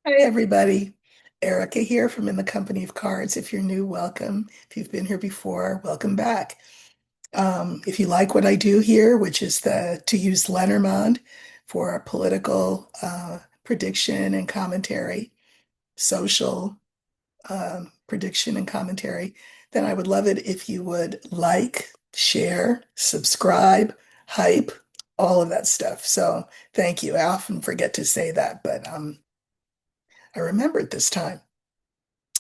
Hi, everybody. Erica here from In the Company of Cards. If you're new, welcome. If you've been here before, welcome back. If you like what I do here, which is to use Lenormand for our political prediction and commentary, social prediction and commentary, then I would love it if you would like, share, subscribe, hype, all of that stuff. So thank you. I often forget to say that, but I remembered this time.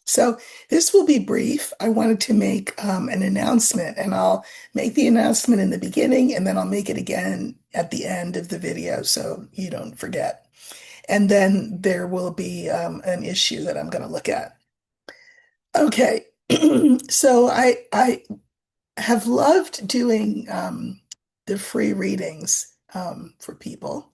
So this will be brief. I wanted to make an announcement, and I'll make the announcement in the beginning, and then I'll make it again at the end of the video so you don't forget. And then there will be an issue that I'm going to look at. Okay, so I have loved doing the free readings for people.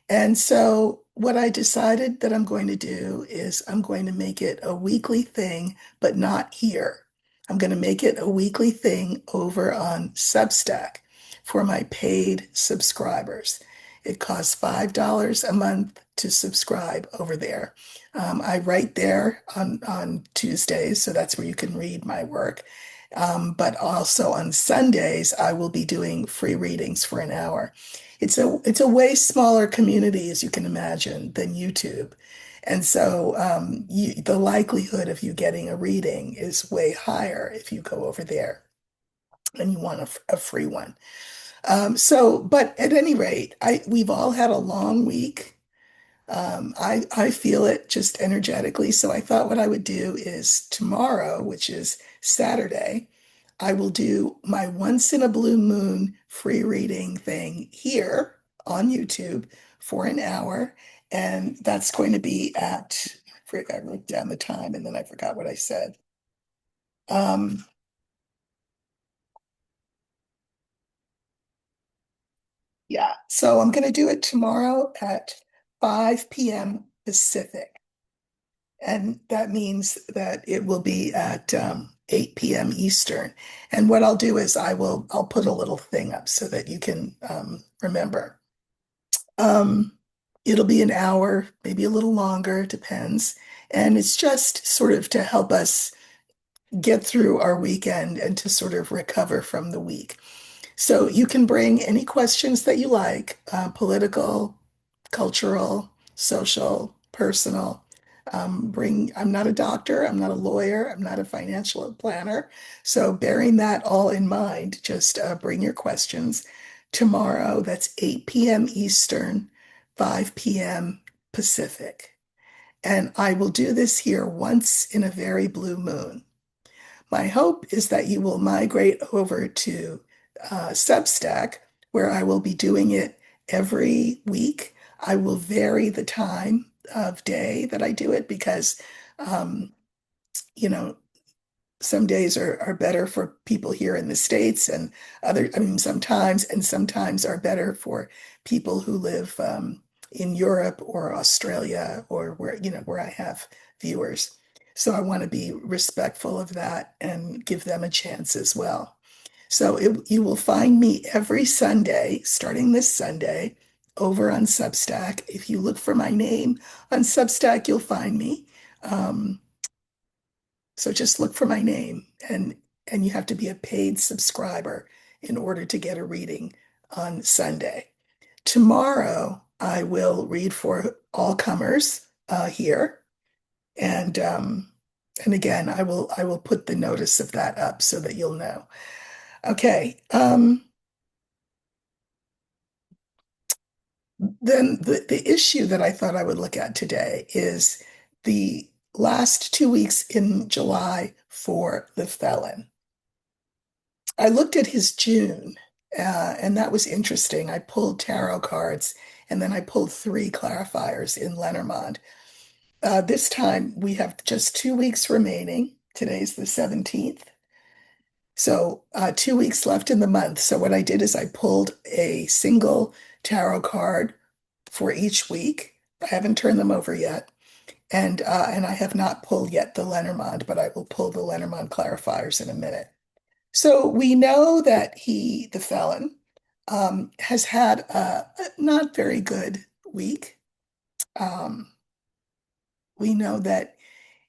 And so, what I decided that I'm going to do is I'm going to make it a weekly thing, but not here. I'm going to make it a weekly thing over on Substack for my paid subscribers. It costs $5 a month to subscribe over there. I write there on Tuesdays, so that's where you can read my work. But also on Sundays, I will be doing free readings for an hour. It's a way smaller community, as you can imagine, than YouTube. And so the likelihood of you getting a reading is way higher if you go over there and you want a free one. But at any rate, we've all had a long week. I feel it just energetically. So I thought what I would do is tomorrow, which is Saturday, I will do my once in a blue moon free reading thing here on YouTube for an hour. And that's going to be I wrote down the time and then I forgot what I said. Um, yeah, so I'm going to do it tomorrow at 5 p.m. Pacific. And that means that it will be at 8 p.m. Eastern. And what I'll do is I'll put a little thing up so that you can remember. Um, it'll be an hour, maybe a little longer, depends. And it's just sort of to help us get through our weekend and to sort of recover from the week. So you can bring any questions that you like, political, cultural, social, personal. I'm not a doctor, I'm not a lawyer, I'm not a financial planner. So bearing that all in mind, just bring your questions. Tomorrow, that's 8 p.m. Eastern, 5 p.m. Pacific. And I will do this here once in a very blue moon. My hope is that you will migrate over to Substack, where I will be doing it every week. I will vary the time of day that I do it because, um, you know, some days are better for people here in the States and sometimes are better for people who live in Europe or Australia or where I have viewers. So I want to be respectful of that and give them a chance as well. So you will find me every Sunday, starting this Sunday, over on Substack. If you look for my name on Substack, you'll find me. Um, so just look for my name and you have to be a paid subscriber in order to get a reading on Sunday. Tomorrow I will read for all comers here and again I will put the notice of that up so that you'll know. Okay. Then the issue that I thought I would look at today is the last 2 weeks in July for the felon. I looked at his June, and that was interesting. I pulled tarot cards, and then I pulled three clarifiers in Lenormand. This time we have just 2 weeks remaining. Today's the 17th. So 2 weeks left in the month. So what I did is I pulled a single tarot card for each week. I haven't turned them over yet. And I have not pulled yet the Lenormand, but I will pull the Lenormand clarifiers in a minute. So we know that the felon, has had a not very good week. Um, We know that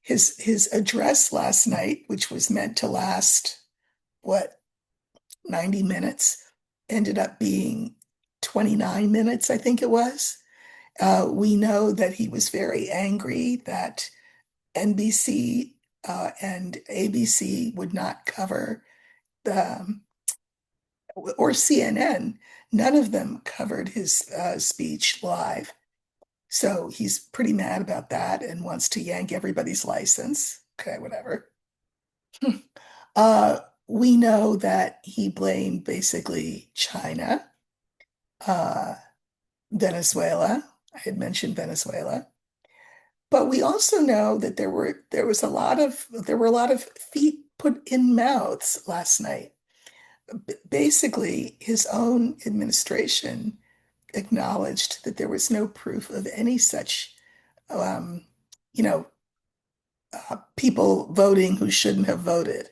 his address last night, which was meant to last, what, 90 minutes, ended up being 29 minutes, I think it was. We know that he was very angry that NBC and ABC would not cover the, or CNN, none of them covered his speech live. So he's pretty mad about that and wants to yank everybody's license. Okay, whatever. We know that he blamed basically China, uh, Venezuela. I had mentioned Venezuela. But we also know that there were a lot of feet put in mouths last night. Basically, his own administration acknowledged that there was no proof of any such, um, you know, people voting who shouldn't have voted.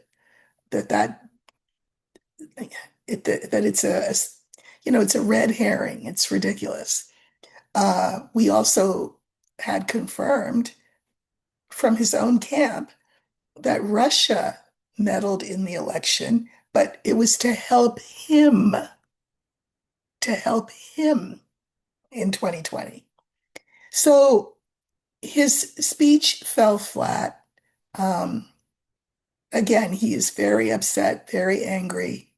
That that that it's it's a red herring. It's ridiculous. We also had confirmed from his own camp that Russia meddled in the election, but it was to help him in 2020. So his speech fell flat. Um, again, he is very upset, very angry,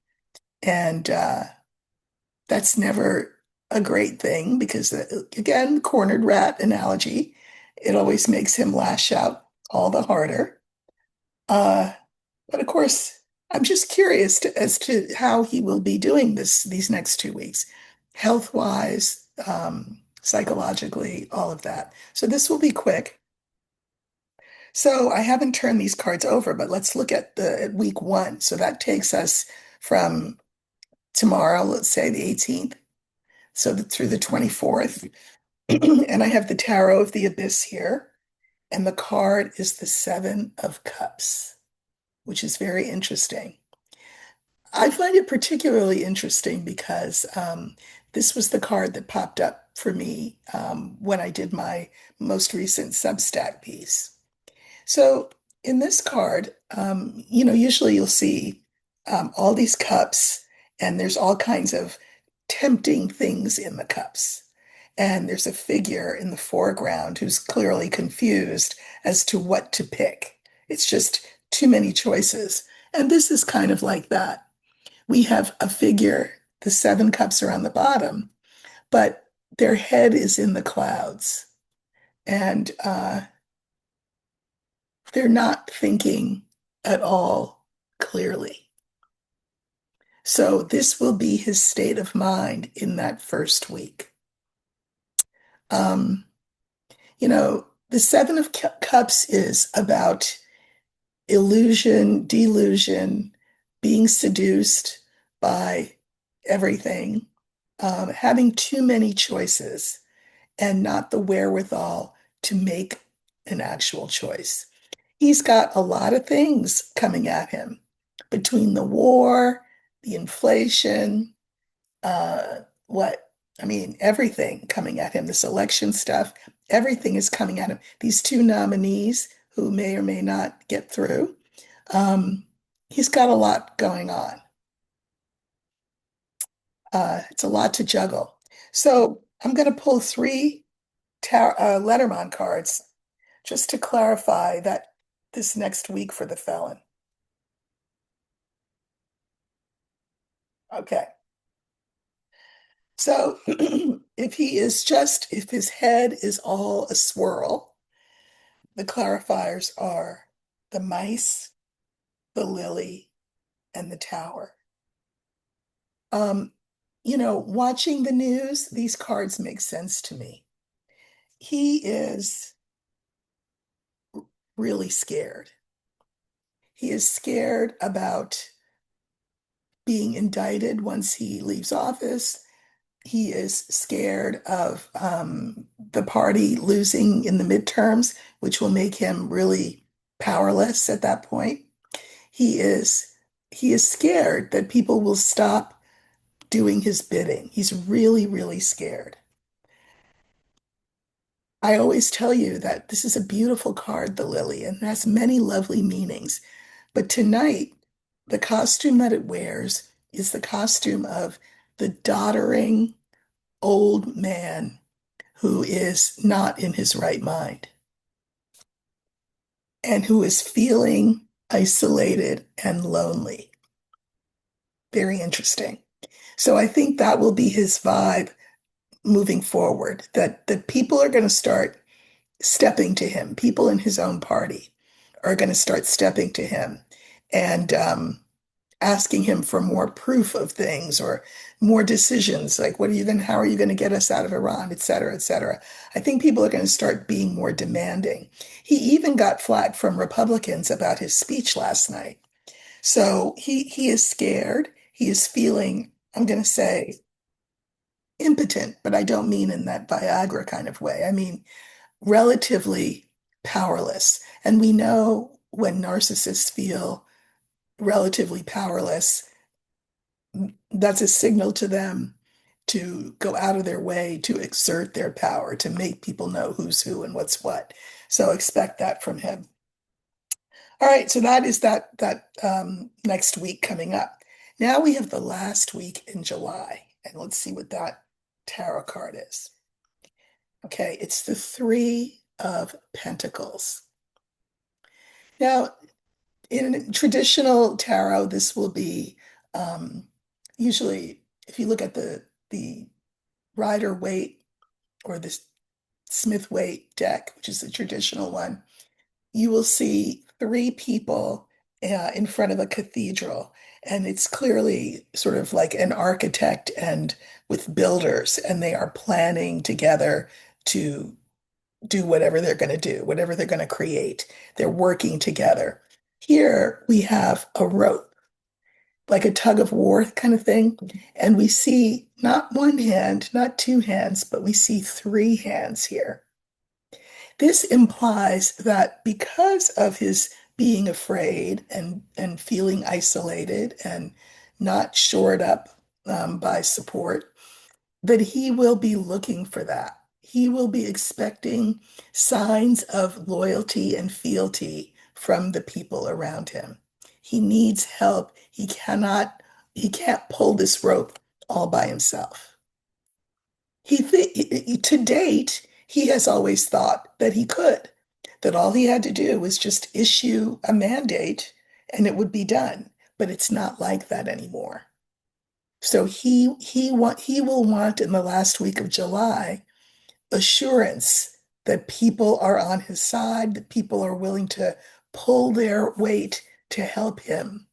and that's never a great thing because, again, cornered rat analogy, it always makes him lash out all the harder. Uh, But of course, I'm just curious as to how he will be doing these next 2 weeks, health-wise, psychologically, all of that. So this will be quick. So I haven't turned these cards over, but let's look at week one. So that takes us from tomorrow, let's say the 18th, through the 24th. And I have the Tarot of the Abyss here, and the card is the Seven of Cups, which is very interesting. I find it particularly interesting because this was the card that popped up for me when I did my most recent Substack piece. So in this card, usually you'll see all these cups, and there's all kinds of tempting things in the cups. And there's a figure in the foreground who's clearly confused as to what to pick. It's just too many choices. And this is kind of like that. We have a figure, the seven cups are on the bottom, but their head is in the clouds. And they're not thinking at all clearly. So this will be his state of mind in that first week. Um, the Seven of Cups is about illusion, delusion, being seduced by everything, having too many choices, and not the wherewithal to make an actual choice. He's got a lot of things coming at him between the war, the inflation, what, I mean, everything coming at him, this election stuff, everything is coming at him. These two nominees who may or may not get through, um, he's got a lot going on. It's a lot to juggle. So I'm going to pull three Lenormand cards just to clarify that this next week for the felon. Okay. So if his head is all a swirl, the clarifiers are the mice, the lily, and the tower. Um, watching the news, these cards make sense to me. He is really scared. He is scared about being indicted once he leaves office. He is scared of the party losing in the midterms, which will make him really powerless at that point. He is he is scared that people will stop doing his bidding. He's really, really scared. I always tell you that this is a beautiful card, the lily, and it has many lovely meanings. But tonight, the costume that it wears is the costume of the doddering old man who is not in his right mind and who is feeling isolated and lonely. Very interesting. So I think that will be his vibe moving forward, that people are going to start stepping to him. People in his own party are going to start stepping to him and asking him for more proof of things or more decisions, like how are you going to get us out of Iran, et cetera, et cetera. I think people are going to start being more demanding. He even got flack from Republicans about his speech last night. So he is scared. He is feeling, I'm going to say, impotent, but I don't mean in that Viagra kind of way. I mean relatively powerless. And we know when narcissists feel relatively powerless, that's a signal to them to go out of their way to exert their power, to make people know who's who and what's what. So expect that from him. All right, so that is that next week coming up. Now we have the last week in July, and let's see what that tarot card is. Okay, it's the Three of Pentacles. Now, in traditional tarot, this will be usually, if you look at the Rider Waite or the Smith Waite deck, which is the traditional one, you will see three people in front of a cathedral, and it's clearly sort of like an architect and with builders, and they are planning together to do whatever they're going to do, whatever they're going to create. They're working together. Here we have a rope, like a tug of war kind of thing. And we see not one hand, not two hands, but we see three hands here. This implies that because of his being afraid and feeling isolated and not shored up by support, that he will be looking for that. He will be expecting signs of loyalty and fealty from the people around him. He needs help. He can't pull this rope all by himself. To date, he has always thought that he could, that all he had to do was just issue a mandate and it would be done. But it's not like that anymore. So he will want in the last week of July assurance that people are on his side, that people are willing to pull their weight to help him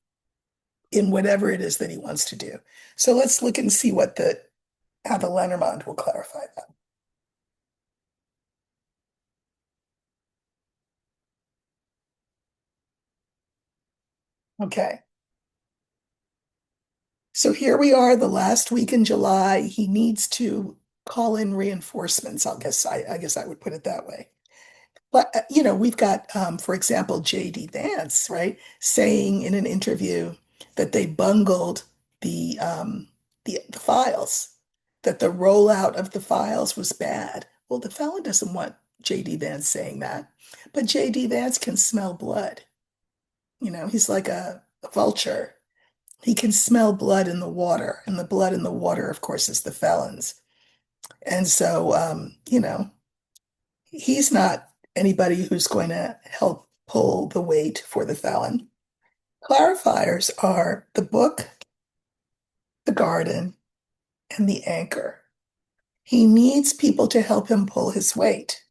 in whatever it is that he wants to do. So let's look and see what the how the Lenormand will clarify that. Okay. So here we are, the last week in July. He needs to call in reinforcements. I guess I would put it that way. But we've got, for example, J.D. Vance, right, saying in an interview that they bungled the files, that the rollout of the files was bad. Well, the felon doesn't want J.D. Vance saying that, but J.D. Vance can smell blood. He's like a vulture. He can smell blood in the water, and the blood in the water, of course, is the felons. And so, he's not anybody who's going to help pull the weight for the felon. Clarifiers are the book, the garden, and the anchor. He needs people to help him pull his weight,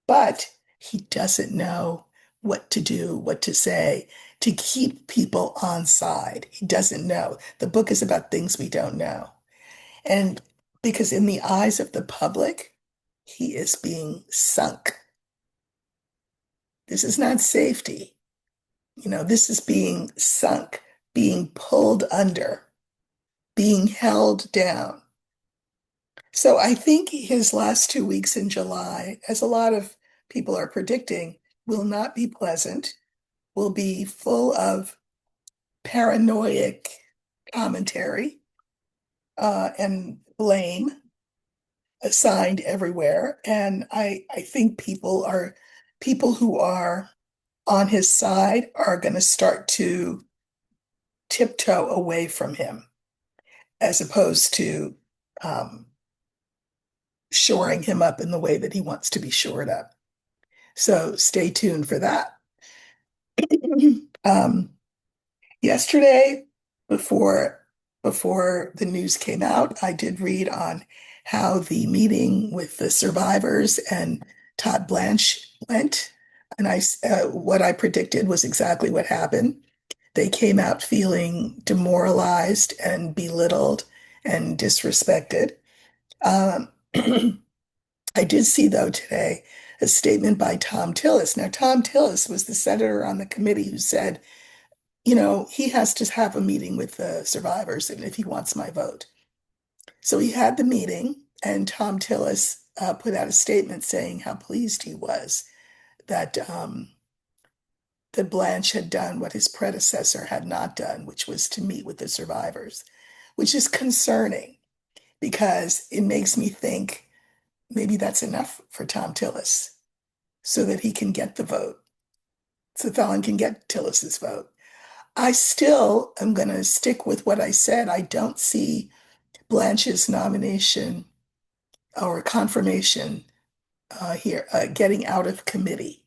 but he doesn't know what to do, what to say to keep people on side. He doesn't know. The book is about things we don't know. And because in the eyes of the public, he is being sunk. This is not safety. This is being sunk, being pulled under, being held down. So I think his last 2 weeks in July, as a lot of people are predicting, will not be pleasant, will be full of paranoid commentary and blame. assigned everywhere. And I think people who are on his side are going to start to tiptoe away from him as opposed to um, shoring him up in the way that he wants to be shored up. So stay tuned for that. Um, Yesterday, before before the news came out, I did read on how the meeting with the survivors and Todd Blanche went, and what I predicted was exactly what happened. They came out feeling demoralized and belittled and disrespected. Um, I did see, though, today a statement by Tom Tillis. Now, Tom Tillis was the senator on the committee who said, he has to have a meeting with the survivors and if he wants my vote. So he had the meeting, and Tom Tillis put out a statement saying how pleased he was that Blanche had done what his predecessor had not done, which was to meet with the survivors, which is concerning because it makes me think maybe that's enough for Tom Tillis so that he can get the vote, so Fallon can get Tillis's vote. I still am going to stick with what I said. I don't see Blanche's nomination or confirmation here getting out of committee,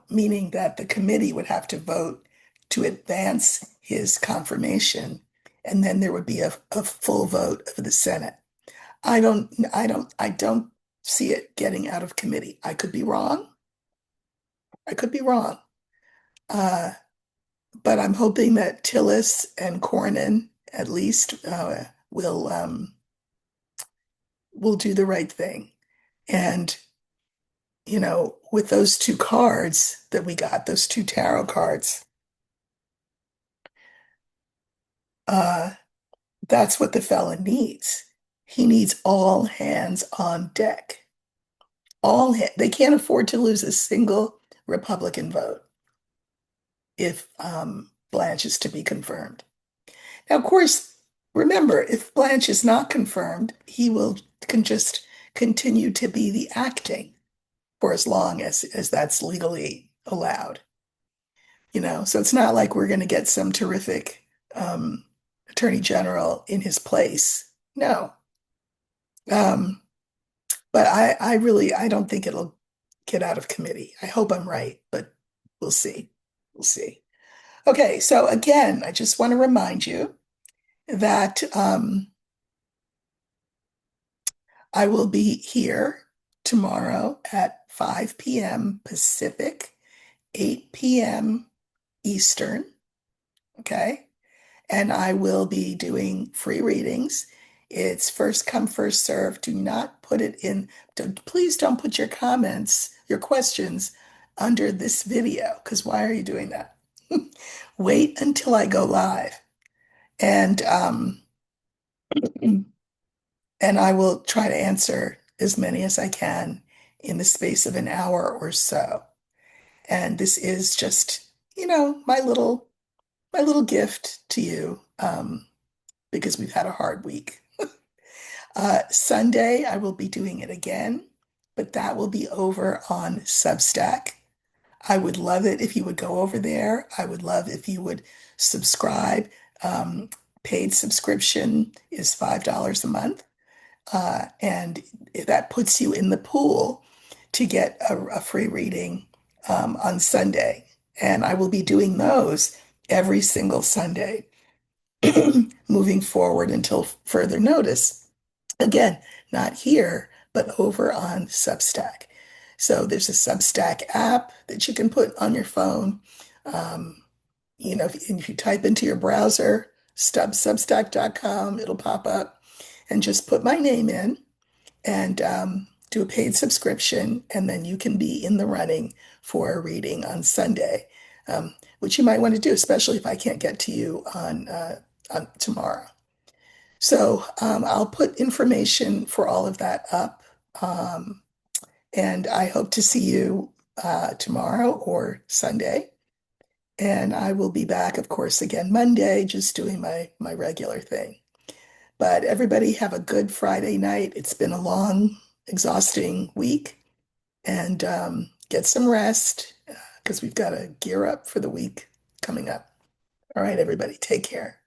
meaning that the committee would have to vote to advance his confirmation, and then there would be a full vote of the Senate. I don't see it getting out of committee. I could be wrong. I could be wrong. Uh, but I'm hoping that Tillis and Cornyn at least will do the right thing. And with those two cards that we got, those two tarot cards, uh, that's what the fella needs. He needs all hands on deck. They can't afford to lose a single Republican vote if Blanche is to be confirmed. Now, of course, remember, if Blanche is not confirmed, can just continue to be the acting for as long as that's legally allowed. So it's not like we're going to get some terrific um, attorney general in his place. No. Um, but I don't think it'll get out of committee. I hope I'm right, but we'll see. We'll see. Okay, so again, I just want to remind you that I will be here tomorrow at 5 p.m. Pacific, 8 p.m. Eastern. Okay. And I will be doing free readings. It's first come, first serve. Do not put it in, please don't put your comments, your questions under this video, because why are you doing that? Wait until I go live. And and I will try to answer as many as I can in the space of an hour or so. And this is just, my little gift to you, because we've had a hard week. Sunday, I will be doing it again, but that will be over on Substack. I would love it if you would go over there. I would love if you would subscribe. Um, Paid subscription is $5 a month. And that puts you in the pool to get a free reading on Sunday. And I will be doing those every single Sunday moving forward until further notice. Again, not here, but over on Substack. So there's a Substack app that you can put on your phone. Um, if you type into your browser, substack.com, it'll pop up and just put my name in and do a paid subscription, and then you can be in the running for a reading on Sunday, which you might want to do, especially if I can't get to you on tomorrow. So I'll put information for all of that up, um, and I hope to see you tomorrow or Sunday. And I will be back, of course, again Monday, just doing my regular thing. But everybody have a good Friday night. It's been a long, exhausting week, and get some rest because we've got to gear up for the week coming up. All right, everybody, take care.